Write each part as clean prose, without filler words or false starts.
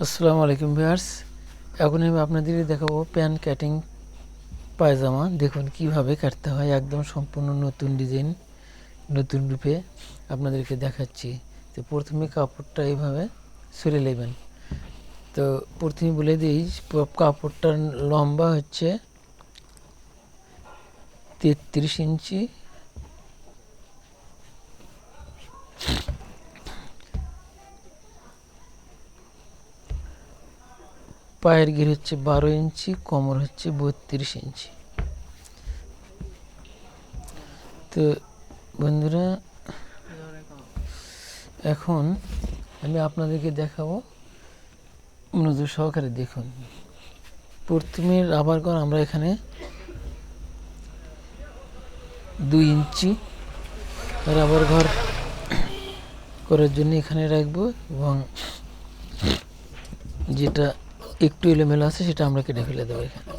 আসসালামু আলাইকুম ভিউয়ার্স। এখন আমি আপনাদের দেখাবো প্যান কাটিং পায়জামা। দেখুন কিভাবে কাটতে হয়, একদম সম্পূর্ণ নতুন ডিজাইন, নতুন রূপে আপনাদেরকে দেখাচ্ছি। তো প্রথমে কাপড়টা এইভাবে সরে নেবেন। তো প্রথমে বলে দিই, কাপড়টার লম্বা হচ্ছে 33 ইঞ্চি, পায়ের ঘির হচ্ছে 12 ইঞ্চি, কোমর হচ্ছে 32 ইঞ্চি। তো বন্ধুরা, এখন আমি আপনাদেরকে দেখাবো, মনোযোগ সহকারে দেখুন। প্রথমে রাবার ঘর আমরা এখানে 2 ইঞ্চি রাবার ঘর করার জন্য এখানে রাখবো, এবং যেটা একটু এলোমেলো আছে সেটা আমরা কেটে ফেলে দেবো এখানে।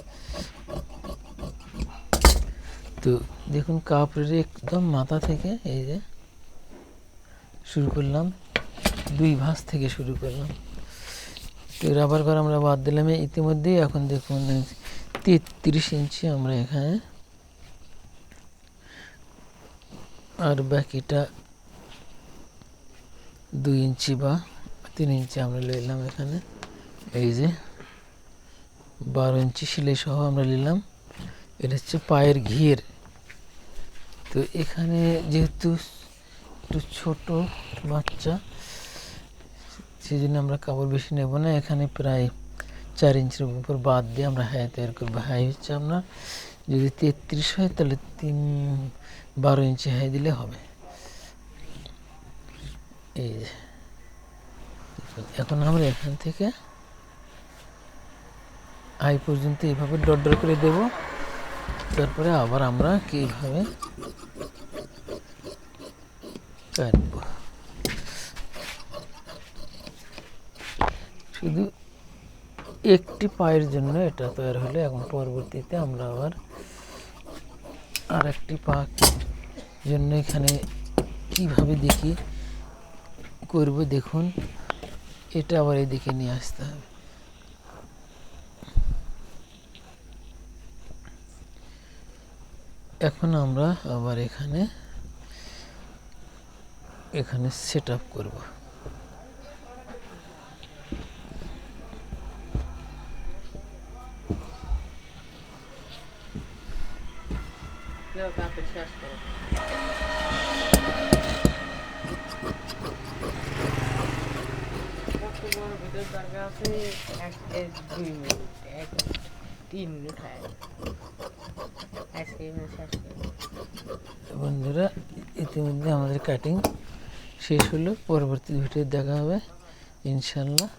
তো দেখুন, কাপড়ের একদম মাথা থেকে এই যে শুরু করলাম, 2 ভাঁজ থেকে শুরু করলাম। তো রাবার ঘর আমরা বাদ দিলাম ইতিমধ্যেই। এখন দেখুন 33 ইঞ্চি আমরা এখানে, আর বাকিটা 2 ইঞ্চি বা 3 ইঞ্চি আমরা নিলাম এখানে। এই যে 12 ইঞ্চি সেলাই সহ আমরা নিলাম। এটা হচ্ছে পায়ের ঘির। তো এখানে যেহেতু একটু ছোট বাচ্চা, সেই জন্য আমরা কাপড় বেশি নেব না। এখানে প্রায় 4 ইঞ্চির উপর বাদ দিয়ে আমরা হাই তৈরি করবো। হাই হচ্ছে আমরা যদি 33 হয় তাহলে 12 ইঞ্চি হাই দিলে হবে। এই যে এখন আমরা এখান থেকে হাই পর্যন্ত এইভাবে ডট ডট করে দেব। তারপরে আবার আমরা কিভাবে কাটবো, শুধু একটি পায়ের জন্য এটা তৈরি হলে, এখন পরবর্তীতে আমরা আবার আর একটি পা জন্য এখানে কিভাবে দেখি করব। দেখুন, এটা আবার এদিকে নিয়ে আসতে হবে। এখন আমরা আবার এখানে সেট আপ করবো। বন্ধুরা, ইতিমধ্যে আমাদের কাটিং শেষ হলো। পরবর্তী ভিডিও দেখা হবে ইনশাল্লাহ।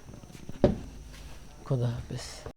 খোদা হাফেজ।